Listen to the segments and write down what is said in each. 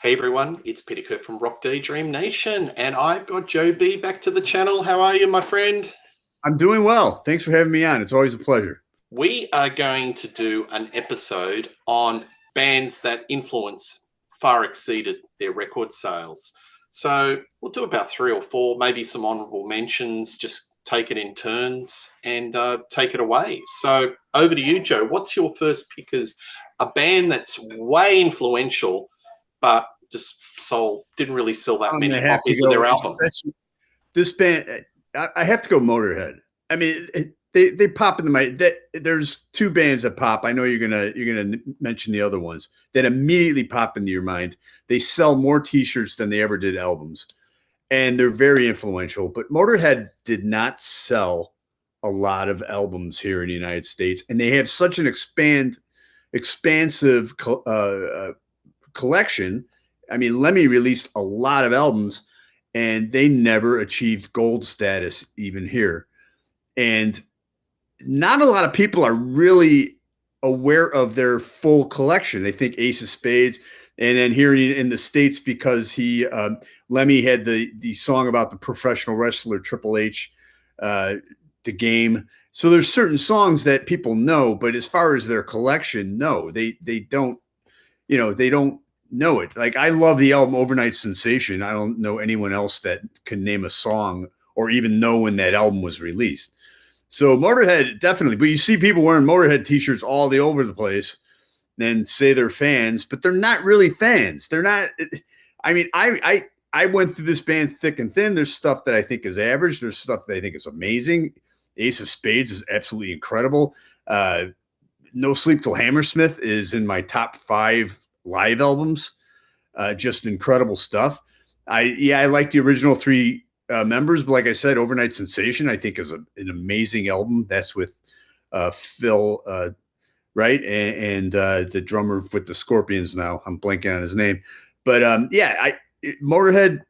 Hey everyone, it's Peter Kerr from Rock Daydream Nation, and I've got Joe B back to the channel. How are you, my friend? I'm doing well. Thanks for having me on. It's always a pleasure. We are going to do an episode on bands that influence far exceeded their record sales. So we'll do about three or four, maybe some honourable mentions, just take it in turns and take it away. So over to you, Joe. What's your first pick as a band that's way influential, but just didn't really sell that I'm many gonna have to copies of go, their album? especially this band. I have to go Motorhead. I mean, they pop into my. There's two bands that pop. I know you're gonna mention the other ones that immediately pop into your mind. They sell more T-shirts than they ever did albums, and they're very influential. But Motorhead did not sell a lot of albums here in the United States, and they have such an expansive collection. I mean, Lemmy released a lot of albums and they never achieved gold status even here. And not a lot of people are really aware of their full collection. They think Ace of Spades, and then here in the States, because Lemmy had the song about the professional wrestler Triple H, uh, the game. So there's certain songs that people know, but as far as their collection, no, they don't. They don't know it. Like, I love the album Overnight Sensation. I don't know anyone else that can name a song or even know when that album was released. So Motorhead, definitely. But you see people wearing Motorhead T-shirts all over the place and say they're fans, but they're not really fans. They're not. I mean, I went through this band thick and thin. There's stuff that I think is average. There's stuff that I think is amazing. Ace of Spades is absolutely incredible. No Sleep Till Hammersmith is in my top 5 live albums. Just incredible stuff. I like the original 3 members, but like I said, Overnight Sensation I think is an amazing album. That's with Phil, right, and the drummer with the Scorpions. Now I'm blanking on his name, but Motorhead,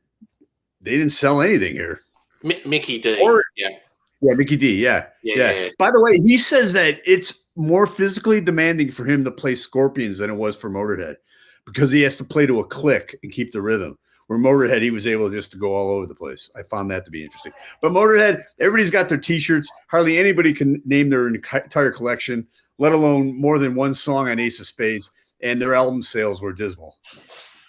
they didn't sell anything here. Mickey D. Or Yeah, yeah, Mickey D. Yeah, yeah, yeah. yeah. By the way, he says that it's more physically demanding for him to play Scorpions than it was for Motorhead because he has to play to a click and keep the rhythm. Where Motorhead, he was able just to go all over the place. I found that to be interesting. But Motorhead, everybody's got their T-shirts. Hardly anybody can name their entire collection, let alone more than one song on Ace of Spades. And their album sales were dismal.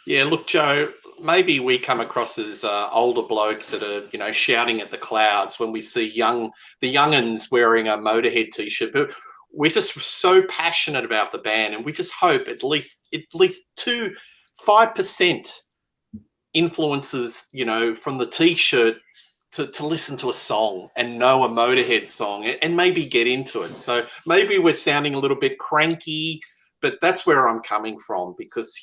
Yeah, look, Joe, maybe we come across as older blokes that are, shouting at the clouds when we see the youngins wearing a Motorhead t-shirt. But we're just so passionate about the band, and we just hope at least 5% influences, from the t-shirt to listen to a song and know a Motorhead song and maybe get into it. So maybe we're sounding a little bit cranky, but that's where I'm coming from because,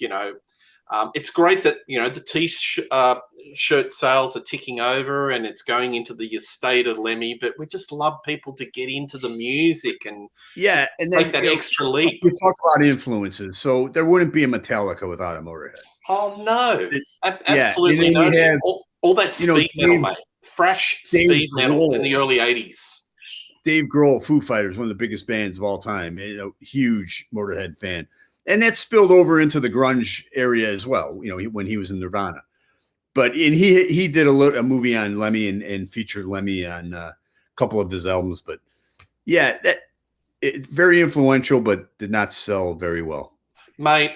it's great that the t-shirt sales are ticking over and it's going into the estate of Lemmy, but we just love people to get into the music and Yeah, just and take then that extra leap. we talk about influences, so there wouldn't be a Metallica without a Motorhead. Oh no, Yeah, and absolutely then no. you have All that speed metal, Dave mate. Fresh Dave speed metal in the Grohl. early '80s. Dave Grohl, Foo Fighters, one of the biggest bands of all time. Huge Motorhead fan, and that spilled over into the grunge area as well. When he was in Nirvana, but he did a movie on Lemmy and featured Lemmy on a couple of his albums. But yeah, very influential, but did not sell very well. Mate,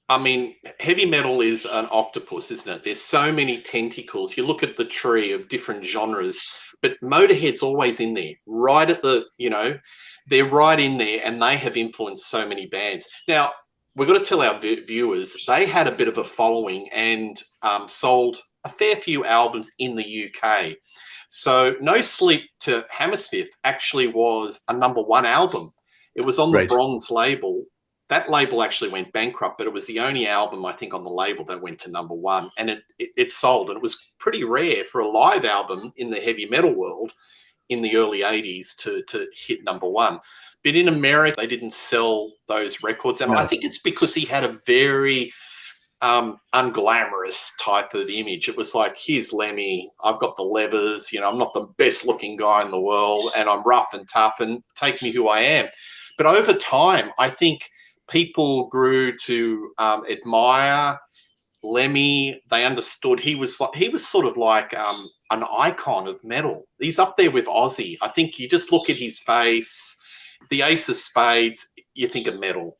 I mean, heavy metal is an octopus, isn't it? There's so many tentacles. You look at the tree of different genres, but Motorhead's always in there, right at they're right in there, and they have influenced so many bands. Now, we've got to tell our viewers they had a bit of a following and sold a fair few albums in the UK. So, No Sleep to Hammersmith actually was a #1 album. It was on the Right. Bronze label. That label actually went bankrupt, but it was the only album I think on the label that went to #1, and it sold, and it was pretty rare for a live album in the heavy metal world in the early '80s to hit #1. But in America, they didn't sell those records, and I No. think it's because he had a very unglamorous type of image. It was like, here's Lemmy, I've got the levers, I'm not the best looking guy in the world, and I'm rough and tough, and take me who I am. But over time, I think people grew to admire Lemmy, they understood he was sort of like an icon of metal. He's up there with Ozzy. I think you just look at his face, the Ace of Spades, you think of metal.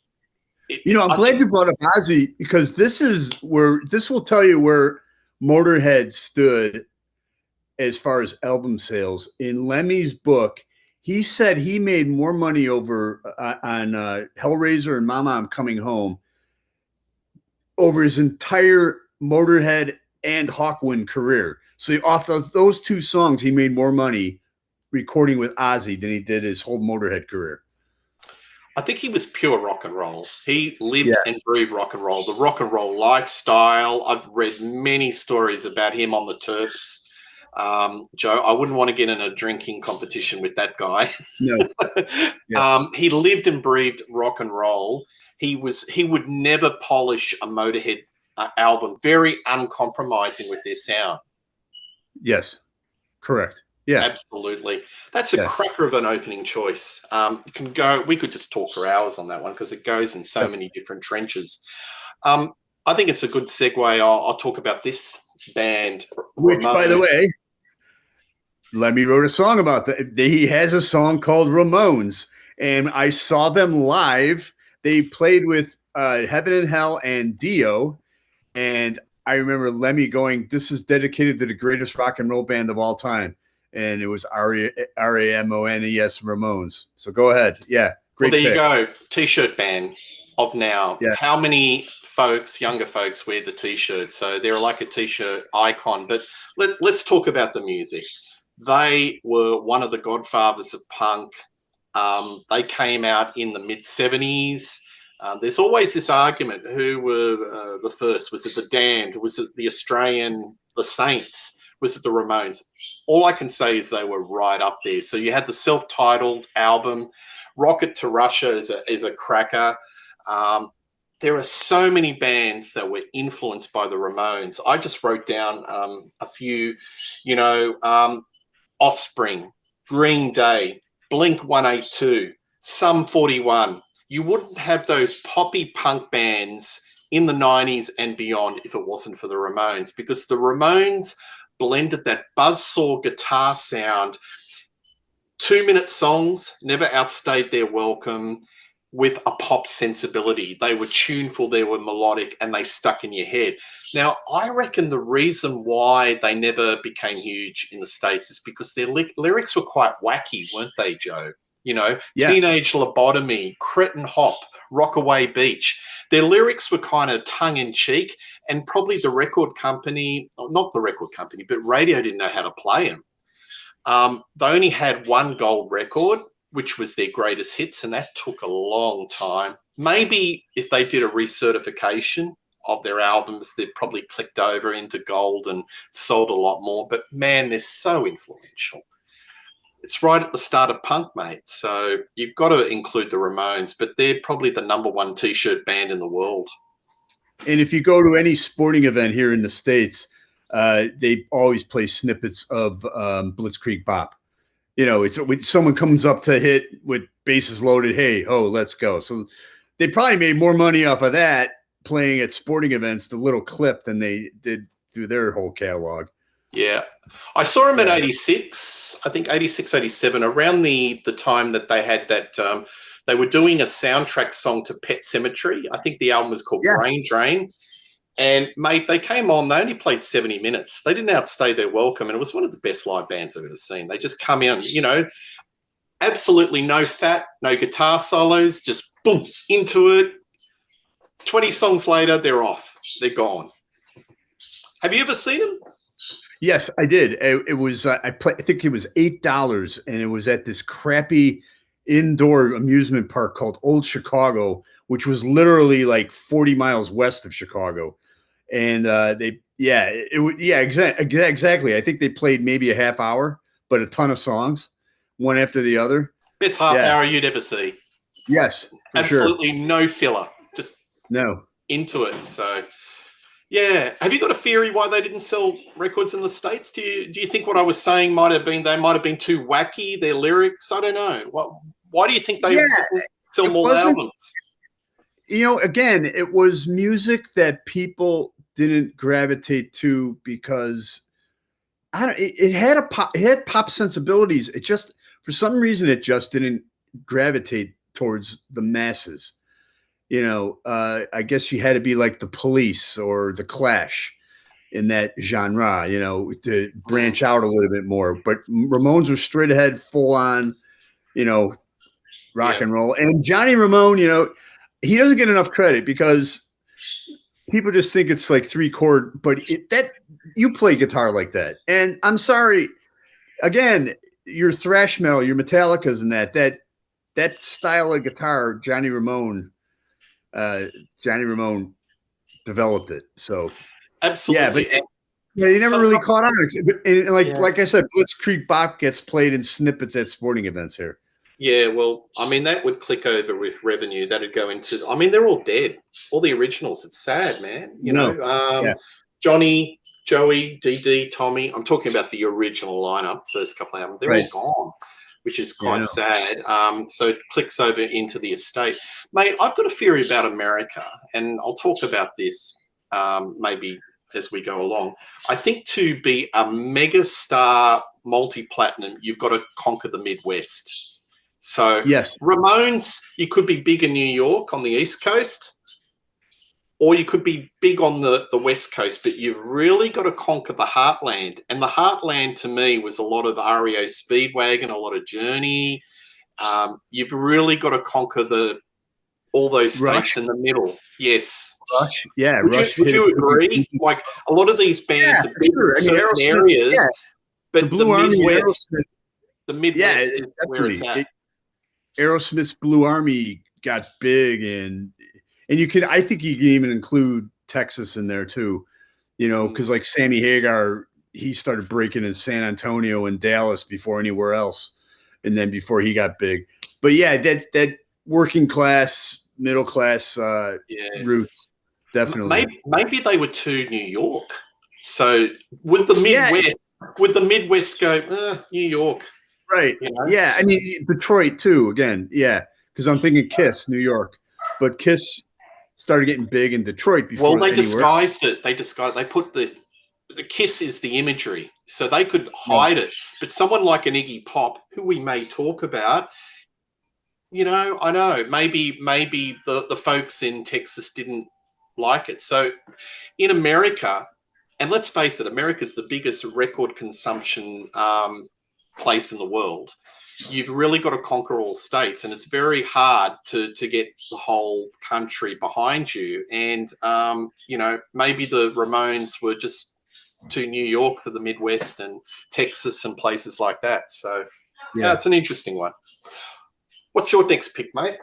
I'm glad you brought up Ozzy, because this will tell you where Motorhead stood as far as album sales. In Lemmy's book, he said he made more money over on Hellraiser and Mama, I'm Coming Home over his entire Motorhead and Hawkwind career. So off those two songs, he made more money recording with Ozzy than he did his whole Motorhead career. I think he was pure rock and roll. He lived and breathed rock and roll, the rock and roll lifestyle. I've read many stories about him on the Terps. Joe, I wouldn't want to get in a drinking competition with that guy. No. Yeah. He lived and breathed rock and roll. He would never polish a Motorhead album, very uncompromising with their sound. Yes, correct. Yeah, absolutely. That's a cracker of an opening choice. We could just talk for hours on that one because it goes in so many different trenches. I think it's a good segue. I'll talk about this band, which, Ramones. By the way, Lemmy wrote a song about that. He has a song called Ramones, and I saw them live. They played with Heaven and Hell and Dio, and I remember Lemmy going, "This is dedicated to the greatest rock and roll band of all time." And it was Ramones, Ramones. So go ahead. Yeah. Great. Well, there you go. T-shirt ban of now. Yeah. How many folks, younger folks, wear the T-shirt? So they're like a T-shirt icon. But let's talk about the music. They were one of the godfathers of punk. They came out in the mid-70s. There's always this argument, who were the first? Was it the Damned? Was it the Australian, the Saints? Was it the Ramones? All I can say is they were right up there. So you had the self-titled album. Rocket to Russia is a cracker. There are so many bands that were influenced by the Ramones. I just wrote down a few, Offspring, Green Day, Blink-182, Sum 41. You wouldn't have those poppy punk bands in the 90s and beyond if it wasn't for the Ramones, because the Ramones blended that buzzsaw guitar sound, 2-minute songs, never outstayed their welcome, with a pop sensibility. They were tuneful, they were melodic, and they stuck in your head. Now, I reckon the reason why they never became huge in the States is because their lyrics were quite wacky, weren't they, Joe? Teenage Lobotomy, Cretin Hop, Rockaway Beach. Their lyrics were kind of tongue-in-cheek, and probably the record company, not the record company, but radio didn't know how to play them. They only had one gold record, which was their greatest hits, and that took a long time. Maybe if they did a recertification of their albums, they'd probably clicked over into gold and sold a lot more. But, man, they're so influential. It's right at the start of punk, mate. So you've got to include the Ramones, but they're probably the #1 T-shirt band in the world. And if you go to any sporting event here in the States, they always play snippets of Blitzkrieg Bop. It's when someone comes up to hit with bases loaded, hey, let's go. So they probably made more money off of that playing at sporting events, the little clip, than they did through their whole catalog. Yeah. I saw him in 86, I think 86, 87, around the time that they had that, they were doing a soundtrack song to Pet Sematary. I think the album was called Brain Drain. And, mate, they came on, they only played 70 minutes. They didn't outstay their welcome, and it was one of the best live bands I've ever seen. They just come in, absolutely no fat, no guitar solos, just boom, into it. 20 songs later, they're off. They're gone. Have you ever seen them? Yes, I did. It was I think it was $8, and it was at this crappy indoor amusement park called Old Chicago, which was literally like 40 miles west of Chicago. And exactly. I think they played maybe a half hour, but a ton of songs, one after the other. Best half hour you'd ever see. Yes, absolutely no filler, just into it. So. Yeah. Have you got a theory why they didn't sell records in the States? Do you think what I was saying might have been they might have been too wacky, their lyrics? I don't know. Why do you think they didn't sell more albums? Again, it was music that people didn't gravitate to because I don't. It had it had pop sensibilities. It just for some reason it just didn't gravitate towards the masses. I guess you had to be like the Police or the Clash in that genre, to branch out a little bit more. But Ramones were straight ahead, full on, rock and roll. And Johnny Ramone, he doesn't get enough credit because people just think it's like 3-chord, but that you play guitar like that. And I'm sorry, again, your thrash metal, your Metallicas and that style of guitar, Johnny Ramone developed it. So absolutely. Yeah, but he never really caught on. And like I said, Blitzkrieg Bop gets played in snippets at sporting events here. Yeah, well, I mean, that would click over with revenue. That'd go into, I mean, they're all dead. All the originals. It's sad, man. Johnny, Joey, DD, Tommy. I'm talking about the original lineup, first couple of albums. They're all gone, which is quite sad. So it clicks over into the estate. Mate, I've got a theory about America, and I'll talk about this maybe as we go along. I think to be a mega star multi-platinum, you've got to conquer the Midwest. So Ramones, you could be big in New York on the East Coast, or you could be big on the West Coast, but you've really got to conquer the heartland. And the heartland to me was a lot of REO Speedwagon, a lot of Journey. You've really got to conquer all those states in the middle. Yes. Rush. Yeah. Would you agree? Like a lot of these bands are big in certain areas, but the Midwest, the Midwest is where it's at. Aerosmith's Blue Army got big, and I think you can even include Texas in there too, because like Sammy Hagar, he started breaking in San Antonio and Dallas before anywhere else, and then before he got big. But yeah, that working class, middle class roots, definitely. Maybe they were too New York. So would the Midwest go New York? Right. Yeah. I mean, Detroit too, again. Yeah. Because I'm thinking Kiss, New York. But Kiss started getting big in Detroit before. Well, they disguised it. They put the Kiss is the imagery. So they could hide it. But someone like an Iggy Pop, who we may talk about, I know, maybe the folks in Texas didn't like it. So in America, and let's face it, America's the biggest record consumption place in the world. You've really got to conquer all states, and it's very hard to get the whole country behind you. And maybe the Ramones were just to New York for the Midwest and Texas and places like that. So yeah, it's an interesting one. What's your next pick, mate?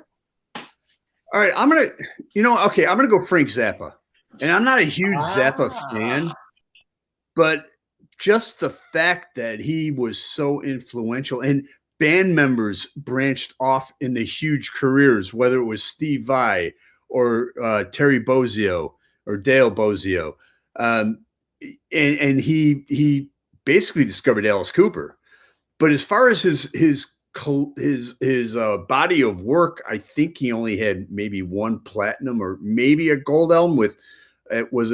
All right, I'm gonna go Frank Zappa, and I'm not a huge Zappa fan, but just the fact that he was so influential and band members branched off in the huge careers, whether it was Steve Vai or Terry Bozzio or Dale Bozzio. And he basically discovered Alice Cooper. But as far as his body of work, I think he only had maybe one platinum or maybe a gold album with it was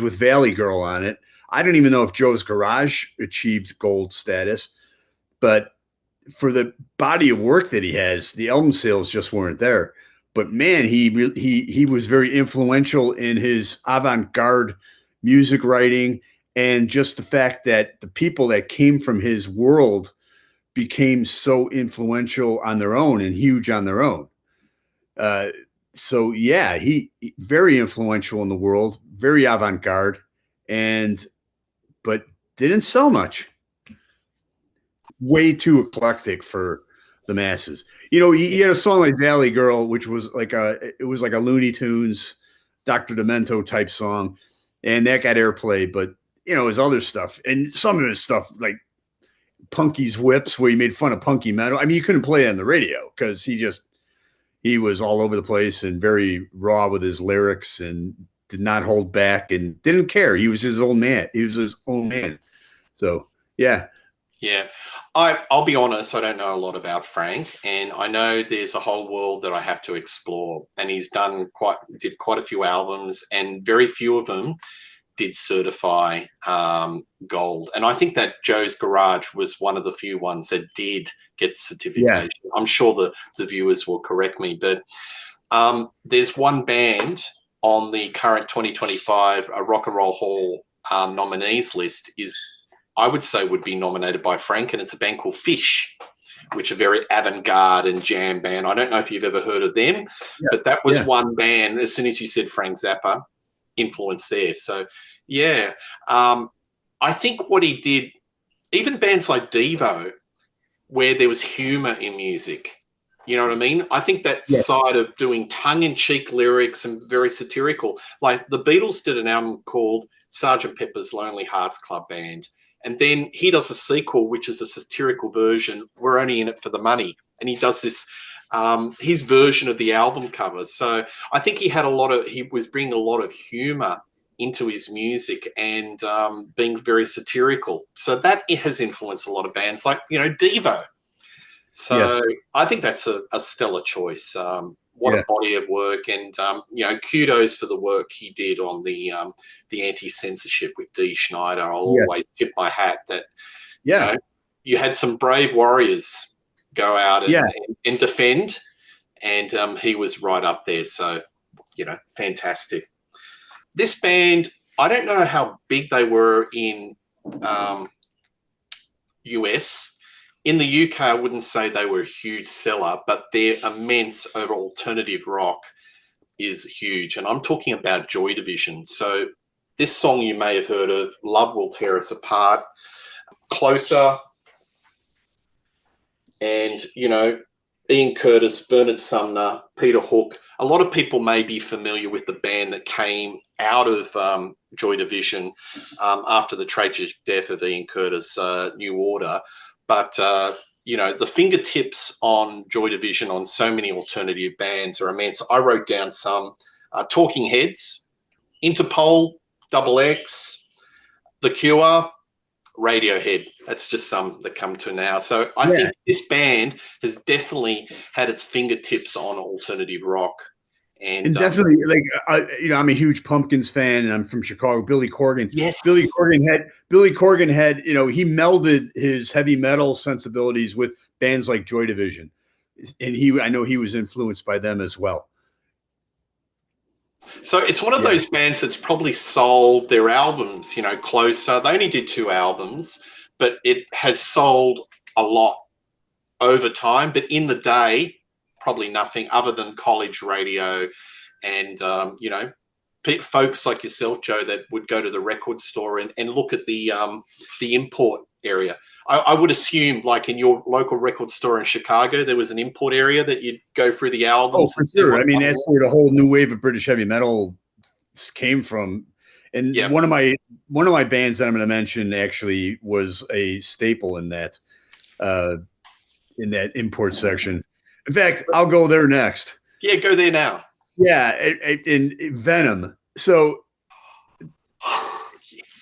with Valley Girl on it. I don't even know if Joe's Garage achieved gold status, but for the body of work that he has, the album sales just weren't there. But man, he was very influential in his avant-garde music writing, and just the fact that the people that came from his world became so influential on their own and huge on their own. So yeah, he very influential in the world, very avant-garde, but didn't sell much. Way too eclectic for the masses. He had a song like Valley Girl, which was like a Looney Tunes, Dr. Demento type song, and that got airplay. But his other stuff, and some of his stuff like Punky's Whips, where he made fun of punky metal. I mean, you couldn't play it on the radio because he was all over the place and very raw with his lyrics and did not hold back and didn't care. He was his own man. So yeah. Yeah, I'll be honest. I don't know a lot about Frank, and I know there's a whole world that I have to explore. And he's did quite a few albums, and very few of them did certify gold. And I think that Joe's Garage was one of the few ones that did get Yeah, certification. I'm sure the viewers will correct me, but there's one band on the current 2025 Rock and Roll Hall nominees list is, I would say, would be nominated by Frank, and it's a band called Fish, which are very avant-garde and jam band. I don't know if you've ever heard of them, yeah, but that was yeah. one band, as soon as you said Frank Zappa, influence there. So, yeah, I think what he did, even bands like Devo, where there was humor in music, you know what I mean? I think that Yes. side of doing tongue-in-cheek lyrics and very satirical, like the Beatles did an album called Sgt. Pepper's Lonely Hearts Club Band, and then he does a sequel, which is a satirical version. We're only in it for the money, and he does this his version of the album cover. So I think he was bringing a lot of humor into his music and being very satirical. So that it has influenced a lot of bands, like Devo. So Yes. I think that's a stellar choice. What Yeah. a body of work, and kudos for the work he did on the anti-censorship with Dee Schneider. I'll Yes. always tip my hat that Yeah. you had some brave warriors go out Yeah. and defend, and he was right up there. So fantastic. This band, I don't know how big they were in US. In the UK, I wouldn't say they were a huge seller, but their immense over alternative rock is huge. And I'm talking about Joy Division. So this song you may have heard of, Love Will Tear Us Apart, Closer, and, Ian Curtis, Bernard Sumner, Peter Hook. A lot of people may be familiar with the band that came out of Joy Division after the tragic death of Ian Curtis, New Order. But, the fingertips on Joy Division on so many alternative bands are immense. I wrote down some Talking Heads, Interpol, Double X, The Cure, Radiohead. That's just some that come to now. So I think this band has definitely had its fingertips on alternative rock. And definitely, I'm a huge Pumpkins fan, and I'm from Chicago. Billy Corgan. Yes. Billy Corgan had, he melded his heavy metal sensibilities with bands like Joy Division. And I know he was influenced by them as well. So it's one of those bands that's probably sold their albums, Closer. They only did 2 albums, but it has sold a lot over time. But in the day, probably nothing other than college radio and, folks like yourself, Joe, that would go to the record store and look at the import area. I would assume, like in your local record store in Chicago, there was an import area that you'd go through the albums. Oh, for sure. I mean, that's where the whole new wave of British heavy metal came from. And one of my bands that I'm going to mention actually was a staple in that import section. In fact, I'll go there next. Yeah, go there now. Yeah, in Venom. So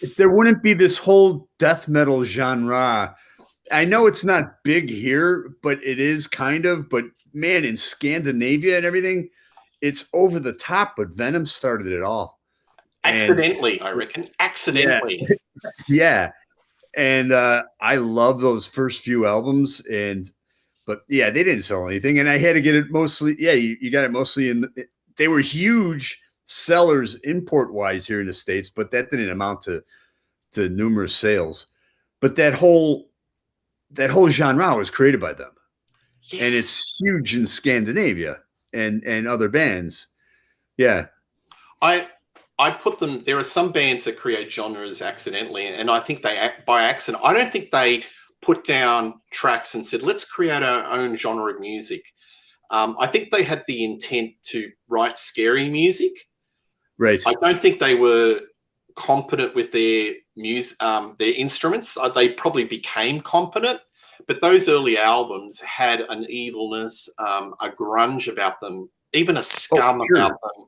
if there wouldn't be this whole death metal genre. I know it's not big here, but it is kind of. But man, in Scandinavia and everything, it's over the top. But Venom started it all. Accidentally, I reckon. Accidentally. Yeah. And I love those first few albums. But yeah, they didn't sell anything. And I had to get it mostly. Yeah, you got it mostly in. They were huge sellers import wise here in the States, but that didn't amount to numerous sales. But that whole genre was created by them. Yes. And it's huge in Scandinavia and other bands. Yeah. I put them, there are some bands that create genres accidentally, and I think they act by accident. I don't think they put down tracks and said, let's create our own genre of music. I think they had the intent to write scary music. Right. I don't think they were competent with their music, their instruments. They probably became competent, but those early albums had an evilness, a grunge about them, even a scum about them.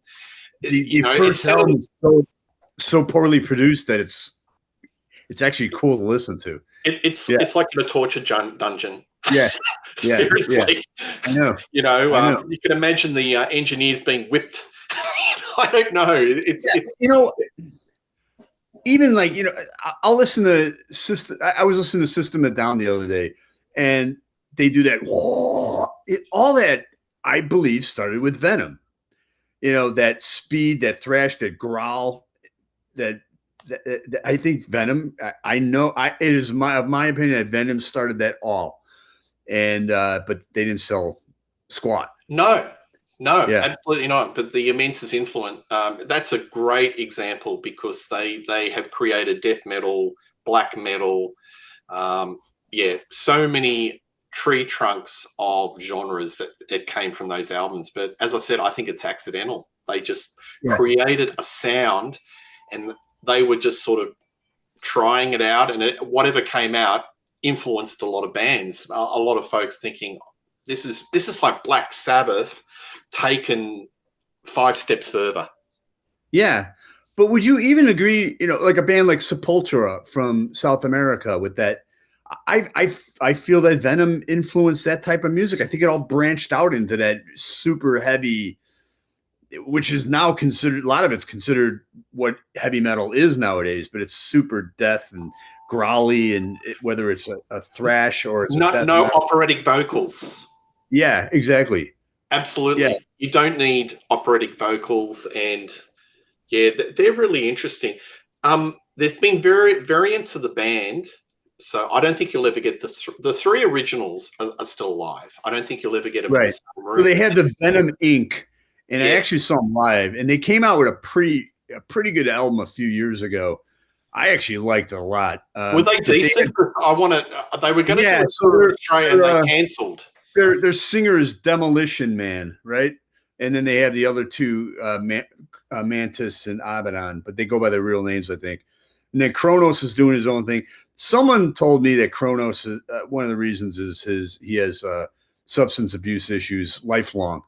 The first album is so poorly produced that It's actually cool to listen to. It's like in a torture dungeon. Yeah. Yeah. Seriously. Yeah. I know. You can imagine the engineers being whipped. I don't know. It's even like, I'll listen to System. I was listening to System of a Down the other day, and they do that. All that, I believe, started with Venom. That speed, that thrash, that growl, that I think Venom. I know. It is my opinion that Venom started that all, and but they didn't sell squat. No, absolutely not. But the Immense's influence, that's a great example because they have created death metal, black metal, so many tree trunks of genres that came from those albums. But as I said, I think it's accidental. They just created a sound, and they were just sort of trying it out, and whatever came out influenced a lot of bands. A lot of folks thinking this is like Black Sabbath taken 5 steps further. Yeah. But would you even agree, like a band like Sepultura from South America with that? I feel that Venom influenced that type of music. I think it all branched out into that super heavy, which is now considered, a lot of it's considered what heavy metal is nowadays, but it's super death and growly, and whether it's a thrash or it's no operatic vocals. Yeah, exactly. Absolutely. Yeah. You don't need operatic vocals, and they're really interesting. There's been variants of the band, so I don't think you'll ever get the 3 originals are still alive. I don't think you'll ever get them. Right. So they had the Venom Inc., and I actually saw them live, and they came out with a pretty good album a few years ago. I actually liked it a lot. Were they decent? They were going to do it for Australia, and they cancelled. Their singer is Demolition Man, right? And then they have the other 2, Mantis and Abaddon, but they go by their real names, I think. And then Kronos is doing his own thing. Someone told me that Kronos, one of the reasons is he has substance abuse issues lifelong.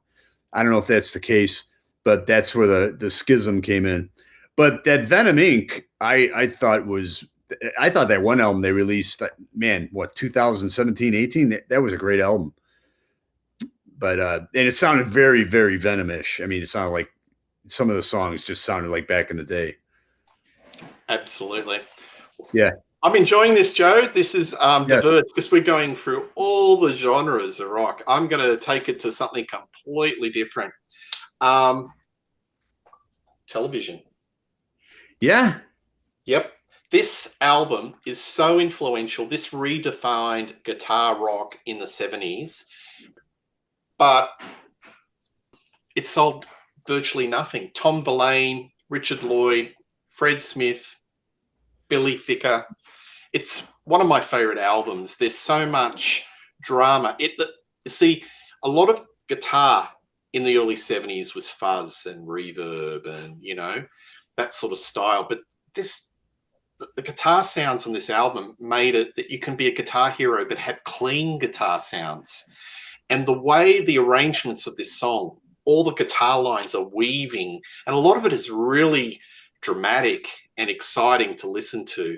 I don't know if that's the case, but that's where the schism came in. But that Venom Inc., I thought that one album they released, 2017, 18, that was a great album. But and it sounded very, very Venomish. I mean, it sounded like some of the songs just sounded like back in the day. Absolutely. Yeah. I'm enjoying this, Joe. This is diverse because we're going through all the genres of rock. I'm going to take it to something completely different. Television. Yeah. Yep. This album is so influential. This redefined guitar rock in the 70s, but it sold virtually nothing. Tom Verlaine, Richard Lloyd, Fred Smith, Billy Ficker. It's one of my favorite albums. There's so much drama. See, a lot of guitar in the early 70s was fuzz and reverb and, that sort of style. But the guitar sounds on this album made it that you can be a guitar hero but have clean guitar sounds. And the way the arrangements of this song, all the guitar lines are weaving, and a lot of it is really dramatic and exciting to listen to.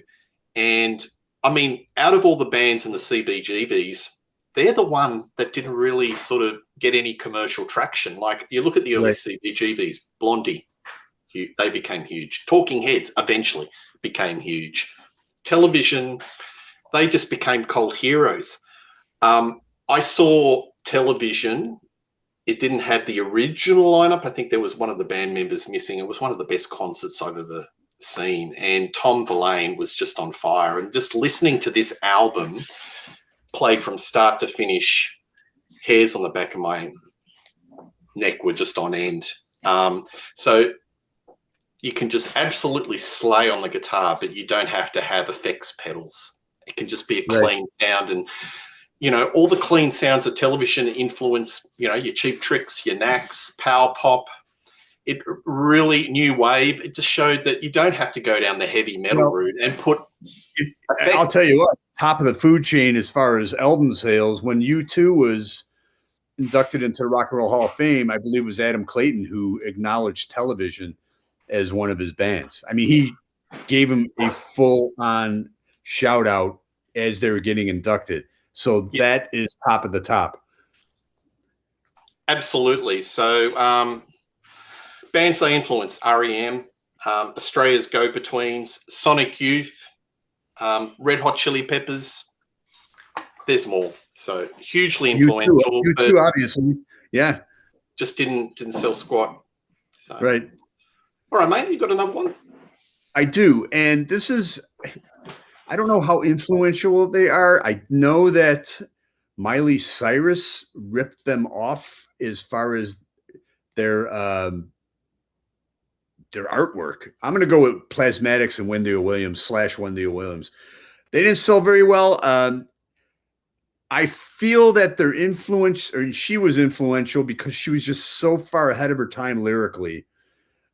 And I mean, out of all the bands in the CBGBs, they're the one that didn't really sort of get any commercial traction. Like you look at the early CBGBs, Blondie, they became huge. Talking Heads eventually became huge. Television, they just became cult heroes. I saw Television. It didn't have the original lineup. I think there was one of the band members missing. It was one of the best concerts I've ever seen. And Tom Verlaine was just on fire. And just listening to this album, played from start to finish, hairs on the back of my neck were just on end. So you can just absolutely slay on the guitar, but you don't have to have effects pedals. It can just be a clean sound. And all the clean sounds of Television influence, your Cheap Tricks, your Knacks, Power Pop. It really, New Wave. It just showed that you don't have to go down the heavy metal route and put. I'll tell you what, top of the food chain as far as album sales, when U2 was inducted into the Rock and Roll Hall of Fame, I believe it was Adam Clayton who acknowledged Television as one of his bands. I mean, he gave him a full-on shout out as they were getting inducted. So that is top of the top. Absolutely. So bands they influenced: REM, Australia's Go-Betweens, Sonic Youth, Red Hot Chili Peppers. There's more. So hugely influential. You too, obviously. Yeah. Just didn't sell squat. So. Right. All right, mate. You got another one? I do. And this is, I don't know how influential they are. I know that Miley Cyrus ripped them off as far as their artwork. I'm going to go with Plasmatics and Wendy Williams / Wendy Williams. They didn't sell very well. I feel that their influence, or she was influential because she was just so far ahead of her time lyrically.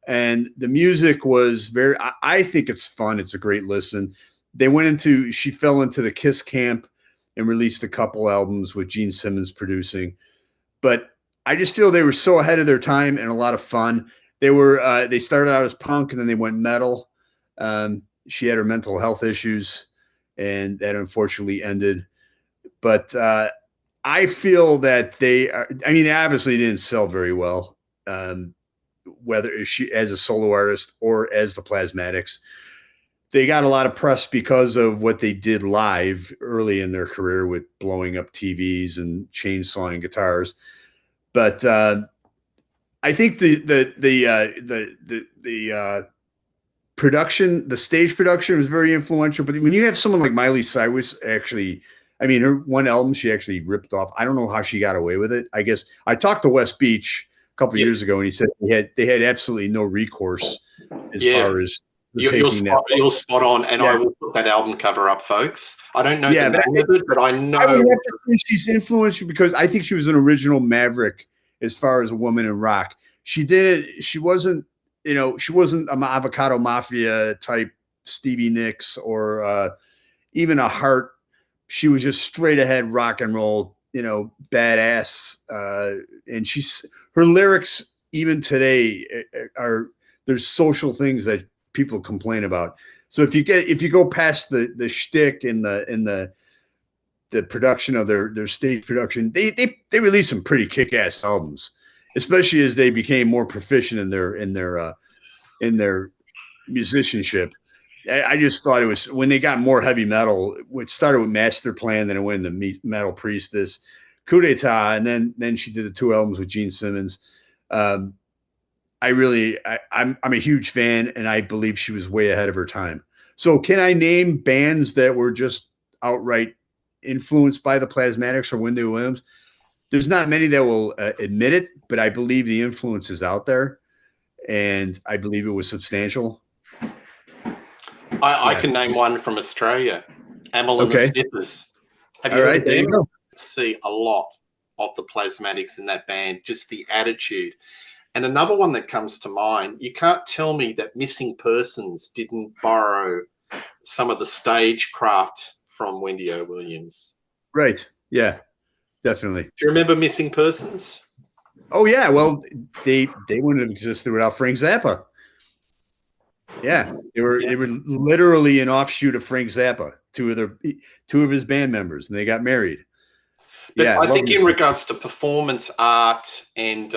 And the music was very, I think it's fun. It's a great listen. She fell into the Kiss camp and released a couple albums with Gene Simmons producing. But I just feel they were so ahead of their time and a lot of fun. They started out as punk and then they went metal. She had her mental health issues and that unfortunately ended. But I feel that they obviously didn't sell very well, whether she as a solo artist or as the Plasmatics. They got a lot of press because of what they did live early in their career with blowing up TVs and chainsawing guitars. But I think the production, the stage production was very influential. But when you have someone like Miley Cyrus, actually, her one album she actually ripped off. I don't know how she got away with it. I guess I talked to West Beach a couple of years ago, and he said they had absolutely no recourse as far as you're spot on, and I will put that album cover up, folks. I don't know the name of it, but I know. I would have to say she's influential because I think she was an original maverick as far as a woman in rock. She wasn't an Avocado Mafia type Stevie Nicks or even a Heart. She was just straight ahead rock and roll, badass. And her lyrics even today there's social things that people complain about. So if you go past the shtick and the production of their stage production, they released some pretty kick-ass albums, especially as they became more proficient in their musicianship. I just thought it was when they got more heavy metal, which started with Master Plan, then it went into Metal Priestess, Coup d'etat, and then she did the 2 albums with Gene Simmons. I'm a huge fan, and I believe she was way ahead of her time. So can I name bands that were just outright influenced by the Plasmatics or Wendy Williams? There's not many that will admit it, but I believe the influence is out there, and I believe it was substantial. I can name one from Australia, Amyl and the Sniffers. Have you heard them? See a lot of the Plasmatics in that band, just the attitude. And another one that comes to mind, you can't tell me that Missing Persons didn't borrow some of the stagecraft from Wendy O. Williams. Right. Yeah, definitely. Do you remember Missing Persons? Oh, yeah. Well, they wouldn't have existed without Frank Zappa. Yeah, they were literally an offshoot of Frank Zappa, two of his band members, and they got married. But I think in regards to performance art and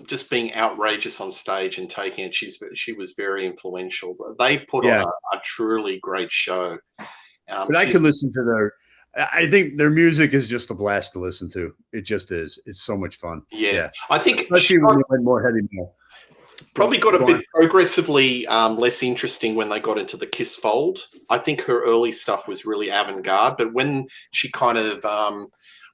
just being outrageous on stage and taking it, she was very influential. They put on a truly great show. But I could listen to I think their music is just a blast to listen to. It just is. It's so much fun. Yeah. I think especially when they went more heavy metal. Probably got a bit progressively less interesting when they got into the Kiss fold. I think her early stuff was really avant-garde, but when she kind of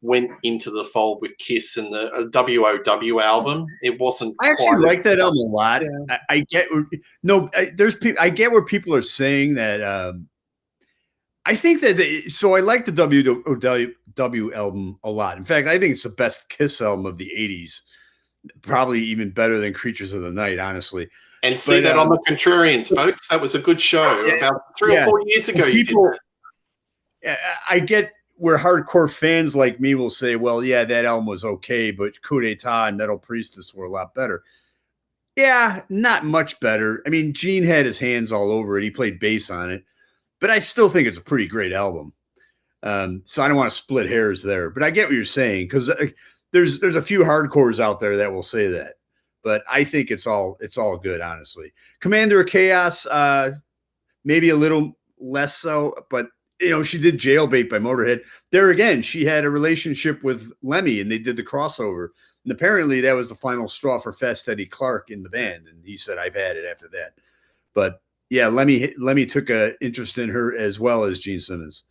went into the fold with Kiss and the WOW album, it wasn't. I actually like that album a lot. Yeah. I get I get where people are saying that. I think that I like the WOW album a lot. In fact, I think it's the best Kiss album of the '80s. Probably even better than Creatures of the Night, honestly. And see that on the Contrarians, folks. That was a good show about 3 or 4 years ago. I get where hardcore fans like me will say, well, yeah, that album was okay, but Coup d'etat and Metal Priestess were a lot better. Yeah, not much better. I mean, Gene had his hands all over it. He played bass on it. but I still think it's a pretty great album. So I don't want to split hairs there, but I get what you're saying, because there's a few hardcores out there that will say that, but I think it's all good, honestly. Commander of Chaos, maybe a little less so, but she did Jailbait by Motorhead. There again, she had a relationship with Lemmy, and they did the crossover. And apparently that was the final straw for Fast Eddie Clark in the band, and he said, "I've had it after that." But yeah, Lemmy took an interest in her as well as Gene Simmons.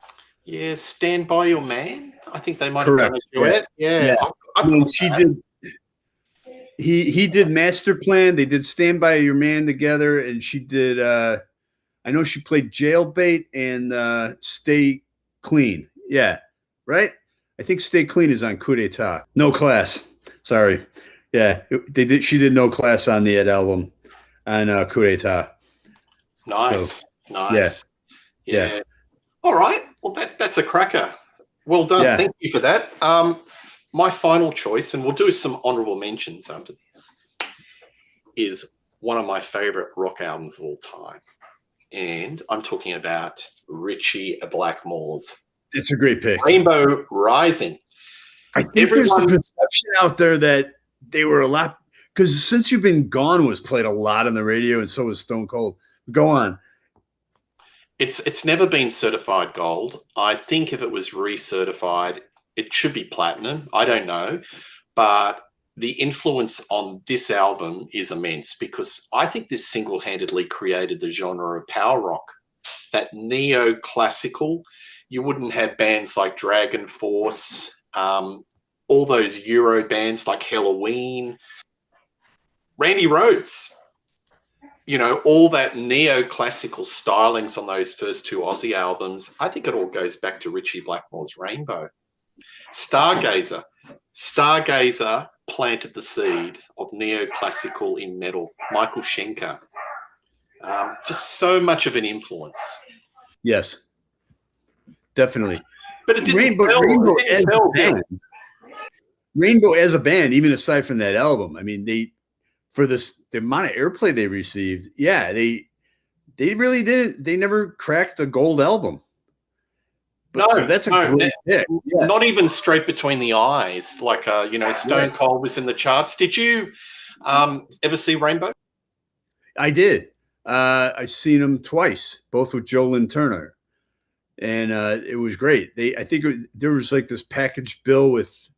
Yeah, Stand By Your Man. I think they might Correct. have done a duet. Yeah. I mean, she did. He did Master Plan. They did Stand By Your Man together, and she did. I know she played Jailbait and Stay Clean. Yeah, right. I think Stay Clean is on Coup d'Etat. No Class. Sorry. Yeah, she did No Class on the album on Coup d'Etat. Nice. Nice. Yeah. All right. Well, that's a cracker. Well done. Yeah. Thank you for that. My final choice, and we'll do some honourable mentions after this, is one of my favourite rock albums of all time. And I'm talking about Ritchie Blackmore's. It's a great pick. Rainbow Rising. I think there's the perception out there that they were a lot, because Since You've Been Gone was played a lot on the radio, and so was Stone Cold. Go on. It's never been certified gold. I think if it was recertified, it should be platinum. I don't know. But the influence on this album is immense, because I think this single-handedly created the genre of power rock, that neoclassical. You wouldn't have bands like Dragon Force, all those Euro bands like Halloween, Randy Rhoads. All that neoclassical stylings on those first two Aussie albums. I think it all goes back to Ritchie Blackmore's Rainbow. Stargazer planted the seed of neoclassical in metal. Michael Schenker. Just so much of an influence. Yes, definitely. But it didn't sell. Rainbow as a band, even aside from that album, I mean, for the amount of airplay they received, they really didn't. They never cracked the gold album. But, so that's a great pick. Yeah. Not even Straight Between the Eyes, like Stone Cold was in the charts. Did you ever see Rainbow? I did. I seen them twice, both with Joe Lynn Turner, and it was great. I think there was like this package bill with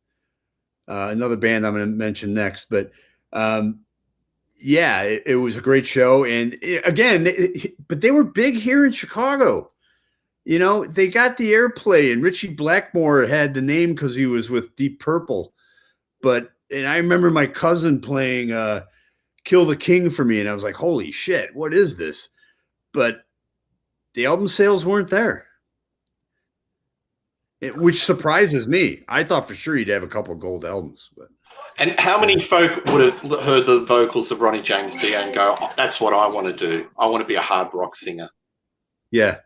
another band I'm going to mention next, but it was a great show. And but they were big here in Chicago. They got the airplay, and Ritchie Blackmore had the name because he was with Deep Purple. And I remember my cousin playing Kill the King for me, and I was like, holy shit, what is this? But the album sales weren't there, which surprises me. I thought for sure he'd have a couple of gold albums. And how many folk would have heard the vocals of Ronnie James Dio and go, that's what I want to do. I want to be a hard rock singer. Yeah,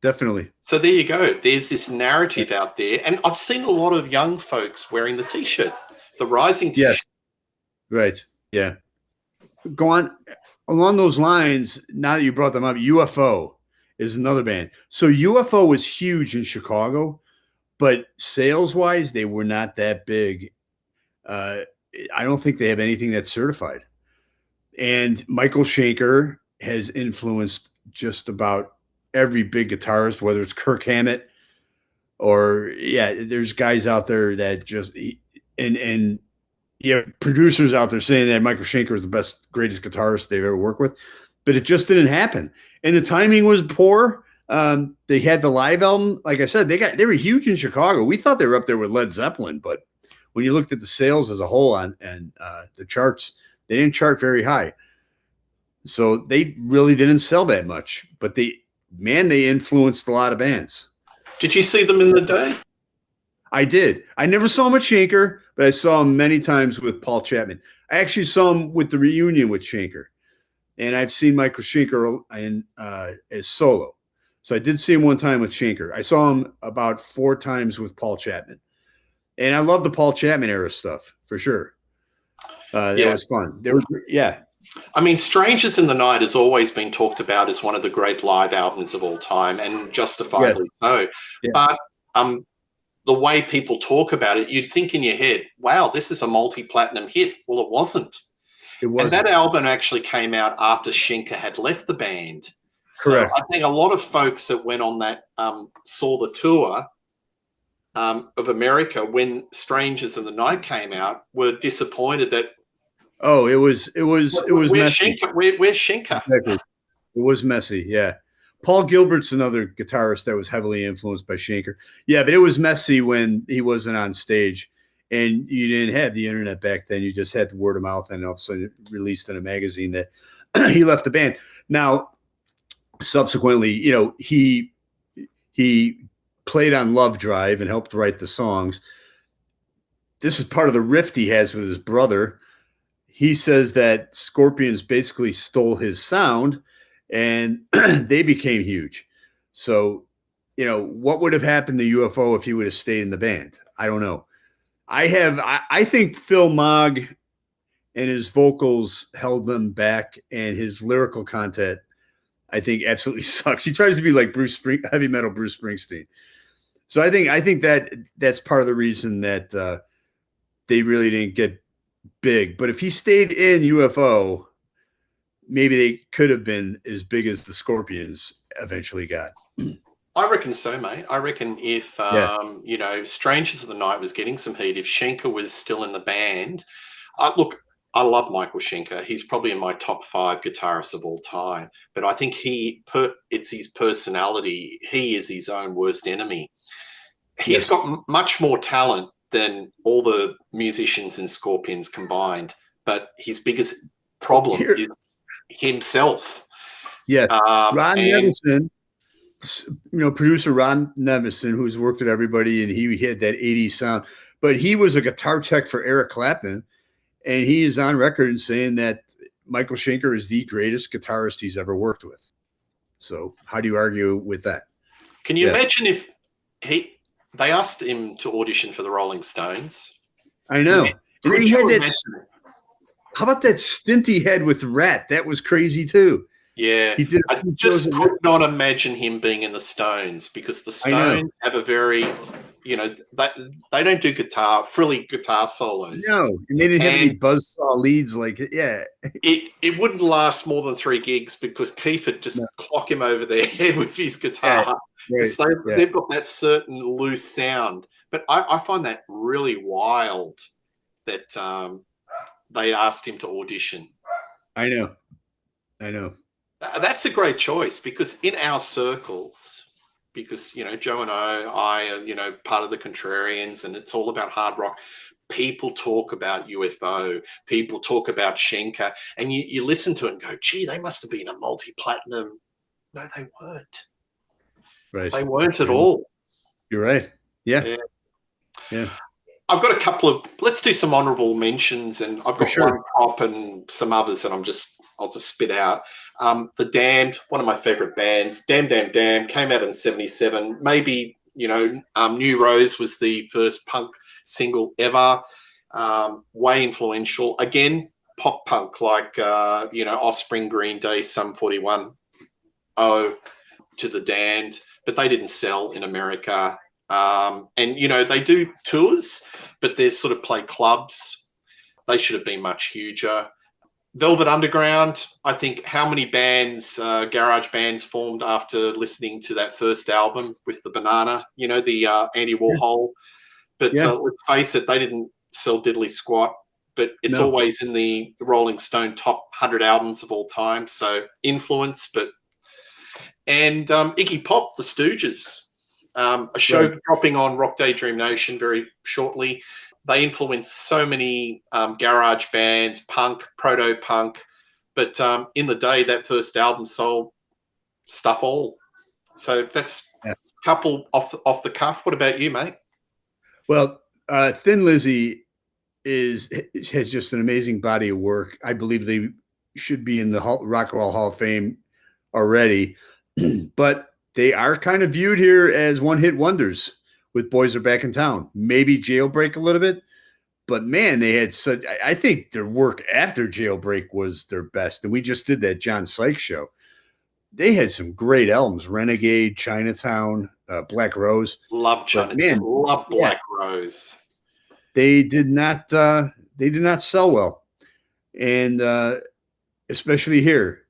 definitely. So there you go. There's this narrative out there. And I've seen a lot of young folks wearing the T-shirt, the Rising T-shirt. Yes. Right. Yeah. Go on. Along those lines, now that you brought them up, UFO is another band. So UFO was huge in Chicago, but sales-wise, they were not that big. I don't think they have anything that's certified. And Michael Schenker has influenced just about every big guitarist, whether it's Kirk Hammett or there's guys out there that just producers out there saying that Michael Schenker is the best, greatest guitarist they've ever worked with, but it just didn't happen. And the timing was poor. They had the live album, like I said, they were huge in Chicago. We thought they were up there with Led Zeppelin, but when you looked at the sales as a whole and the charts, they didn't chart very high. So they really didn't sell that much, but they influenced a lot of bands. Did you see them in the day? I did. I never saw him with Schenker, but I saw him many times with Paul Chapman. I actually saw him with the reunion with Schenker, and I've seen Michael Schenker as solo. So I did see him one time with Schenker. I saw him about 4 times with Paul Chapman, and I love the Paul Chapman era stuff for sure. That was fun. I mean, Strangers in the Night has always been talked about as one of the great live albums of all time, and Yes. justifiably so. Yeah. But the way people talk about it, you'd think in your head, wow, this is a multi-platinum hit. Well, it wasn't. It And that wasn't. album actually came out after Schenker had left the band. So Correct. I think a lot of folks that went on that saw the tour of America when Strangers in the Night came out were disappointed that Oh, it was where's messy. Schenker? Where's Schenker? Exactly. It was messy. Yeah. Paul Gilbert's another guitarist that was heavily influenced by Schenker. Yeah, but it was messy when he wasn't on stage, and you didn't have the internet back then. You just had word of mouth, and all of a sudden it released in a magazine that he left the band. Now, subsequently, he played on Love Drive and helped write the songs. This is part of the rift he has with his brother. He says that Scorpions basically stole his sound and they became huge. So, what would have happened to UFO if he would have stayed in the band? I don't know. I think Phil Mogg and his vocals held them back, and his lyrical content, I think, absolutely sucks. He tries to be like heavy metal Bruce Springsteen. So I think that that's part of the reason that they really didn't get big. But if he stayed in UFO, maybe they could have been as big as the Scorpions eventually got. I reckon so, mate. I reckon if Yeah. Strangers of the Night was getting some heat, if Schenker was still in the band, look, I love Michael Schenker. He's probably in my top 5 guitarists of all time. But I think it's his personality. He is his own worst enemy. He's got much more talent than all the musicians in Scorpions combined. But his biggest problem is himself. Yes. Ron and Nevison, producer Ron Nevison, who's worked with everybody, and he had that 80s sound. But he was a guitar tech for Eric Clapton, and he is on record in saying that Michael Schenker is the greatest guitarist he's ever worked with. So how do you argue with that? Can you imagine if they asked him to audition for the Rolling Stones? I know. And then he had that. How about that stint he had with Rat? That was crazy too. Yeah, he did. I just could not imagine him being in the Stones, because the Stones have a very, they don't do frilly guitar solos. No, and they didn't have any buzzsaw leads like it. Yeah, it wouldn't last more than 3 gigs because Keith would just clock him over their head with his guitar. They've got that certain loose sound. But I find that really wild that they asked him to audition. I know. That's a great choice, because in our circles, because, Joe and I are, part of the Contrarians, and it's all about hard rock. People talk about UFO, people talk about Schenker, and you listen to it and go, gee, they must have been a multi-platinum. No, they weren't. Right. They weren't at all. You're right. Yeah. I've got a couple of, let's do some honourable mentions, and I've got one prop and some others that I'll just spit out. The Damned, one of my favourite bands. Damn, came out in 1977. Maybe, New Rose was the first punk single ever. Way influential. Again, pop punk, like, Offspring, Green Day, Sum 41, to The Damned. But they didn't sell in America. And, they do tours, but they sort of play clubs. They should have been much huger. Velvet Underground, I think, how many bands, garage bands, formed after listening to that first album with the banana, the Andy Warhol. But let's face it, they didn't sell diddly squat. But it's always in the Rolling Stone top 100 albums of all time. So influence, and Iggy Pop, the Stooges. A show dropping on Rock Daydream Nation very shortly. They influenced so many garage bands, punk, proto-punk. But in the day, that first album sold stuff all. So that's a couple off the cuff. What about you, mate? Well, Thin Lizzy has just an amazing body of work. I believe they should be in the Rock and Roll Hall of Fame already. But they are kind of viewed here as one-hit wonders with Boys Are Back in Town. Maybe Jailbreak a little bit, but man, they had such. I think their work after Jailbreak was their best, and we just did that John Sykes show. They had some great albums: Renegade, Chinatown, Black Rose. Love But Chinatown. man, Love yeah, Black Rose. they did not. They did not sell well, and especially here.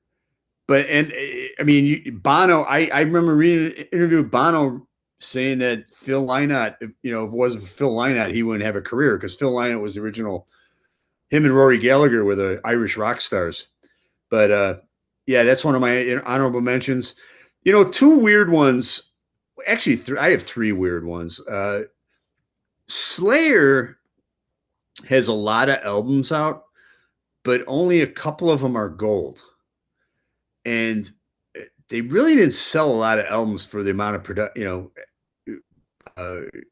But I mean, Bono. I remember reading an interview with Bono saying that Phil Lynott, if it wasn't for Phil Lynott, he wouldn't have a career because Phil Lynott was the original. Him and Rory Gallagher were the Irish rock stars. But yeah, that's one of my honorable mentions. Two weird ones. Actually, I have three weird ones. Slayer has a lot of albums out, but only a couple of them are gold. And they really didn't sell a lot of albums for the amount of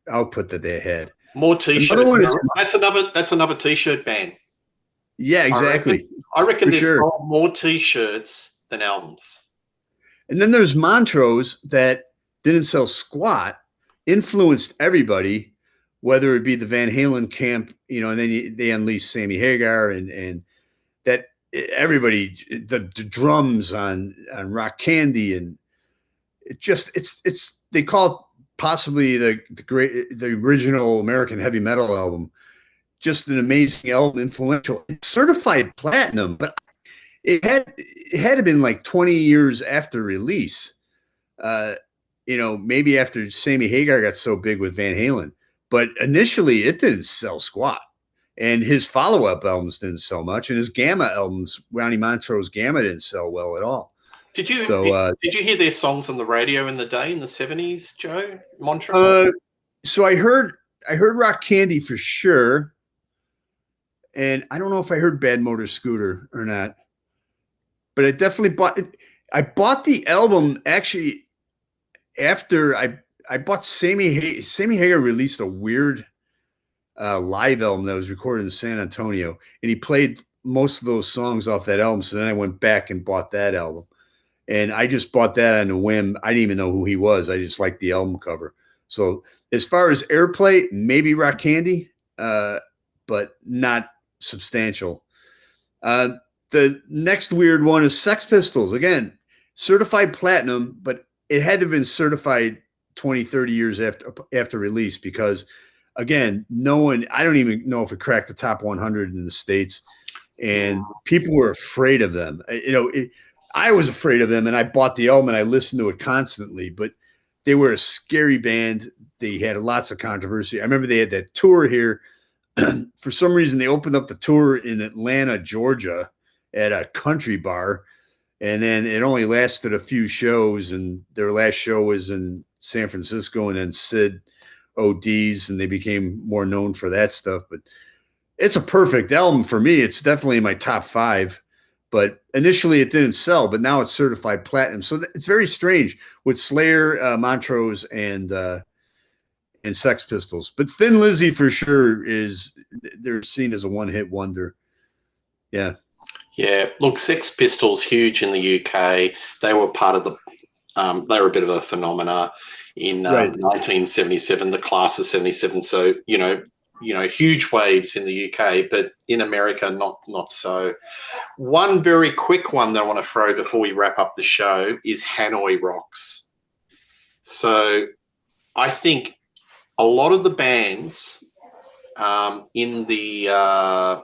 output that they had. More t-shirts. That's another t-shirt band. Yeah, exactly. I reckon they sold more t-shirts than albums. And then there's Montrose that didn't sell squat, influenced everybody, whether it be the Van Halen camp, and then they unleashed Sammy Hagar and that everybody, the drums on Rock Candy, and it's they call it possibly the original American heavy metal album. Just an amazing album, influential. It's certified platinum, but it had to have been like 20 years after release. Maybe after Sammy Hagar got so big with Van Halen, but initially it didn't sell squat. And his follow-up albums didn't sell much, and his Gamma albums, Ronnie Montrose Gamma, didn't sell well at all. Did you hear their songs on the radio in the day in the 70s, Joe Montrose? So I heard Rock Candy for sure, and I don't know if I heard Bad Motor Scooter or not, but I definitely bought it. I bought the album actually after I bought Sammy Hagar released a weird live album that was recorded in San Antonio, and he played most of those songs off that album. So then I went back and bought that album, and I just bought that on a whim. I didn't even know who he was. I just liked the album cover. So as far as airplay, maybe Rock Candy, but not substantial. The next weird one is Sex Pistols. Again, certified platinum, but it had to have been certified 20, 30 years after release because, again, I don't even know if it cracked the top 100 in the States, and people were afraid of them. I was afraid of them, and I bought the album and I listened to it constantly, but they were a scary band. They had lots of controversy. I remember they had that tour here. For some reason, they opened up the tour in Atlanta, Georgia at a country bar, and then it only lasted a few shows, and their last show was in San Francisco, and then Sid ODs, and they became more known for that stuff. But it's a perfect album for me. It's definitely in my top 5, but initially it didn't sell, but now it's certified platinum. So it's very strange with Slayer, Montrose, and Sex Pistols. But Thin Lizzy for sure they're seen as a one-hit wonder. Yeah. Yeah, look, Sex Pistols, huge in the UK. They were part of they were a bit of a phenomena in 1977, the class of 77. So, huge waves in the UK, but in America, not so. One very quick one that I want to throw before we wrap up the show is Hanoi Rocks. So I think a lot of the bands in the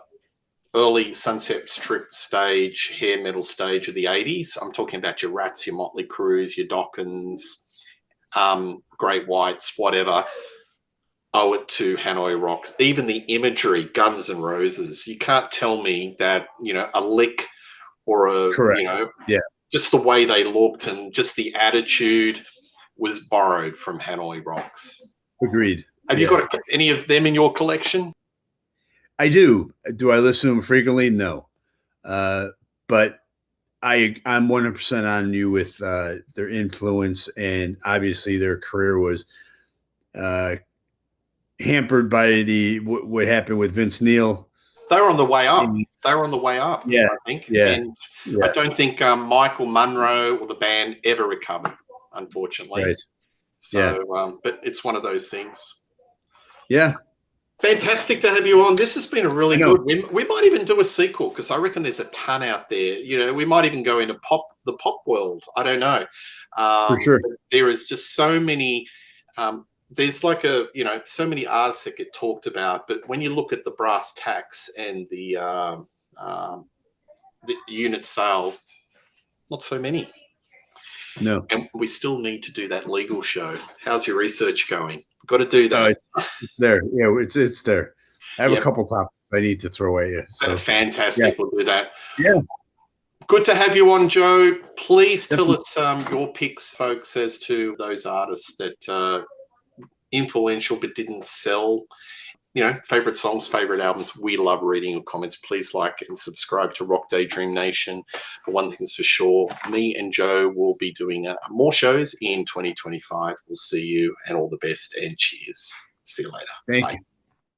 early Sunset Strip stage, hair metal stage of the 80s. I'm talking about your Rats, your Motley Crues, your Dockins, Great Whites, whatever. Owe it to Hanoi Rocks. Even the imagery, Guns N' Roses. You can't tell me that, a lick or just the way they looked and just the attitude was borrowed from Hanoi Rocks. Agreed. Have you got any of them in your collection? I do. Do I listen to them frequently? No. But I'm 100% on you with their influence, and obviously their career was hampered by what happened with Vince Neil. They were on the way up. Yeah, I think. Yeah. And I don't think Michael Munro or the band ever recovered, unfortunately. Right. So, but it's one of those things. Yeah. Fantastic to have you on. This has been a really know. good. We might even do a sequel because I reckon there's a ton out there. You know, we might even go into the pop world. I don't know. For sure. There is just so many. There's like so many artists that get talked about, but when you look at the brass tacks and the unit sale, not so many. No. And we still need to do that legal show. How's your research going? Got to do that. Oh, it's there. Yeah, it's there. I have a couple topics I need to throw at you. So fantastic. Yeah. We'll do that. Yeah. Good to have you on, Joe. Please tell us your picks, folks, as to those artists that are influential but didn't sell. You know, favorite songs, favorite albums. We love reading your comments. Please like and subscribe to Rock Daydream Nation. For one thing's for sure, me and Joe will be doing more shows in 2025. We'll see you, and all the best, and cheers. See you later. Thank you.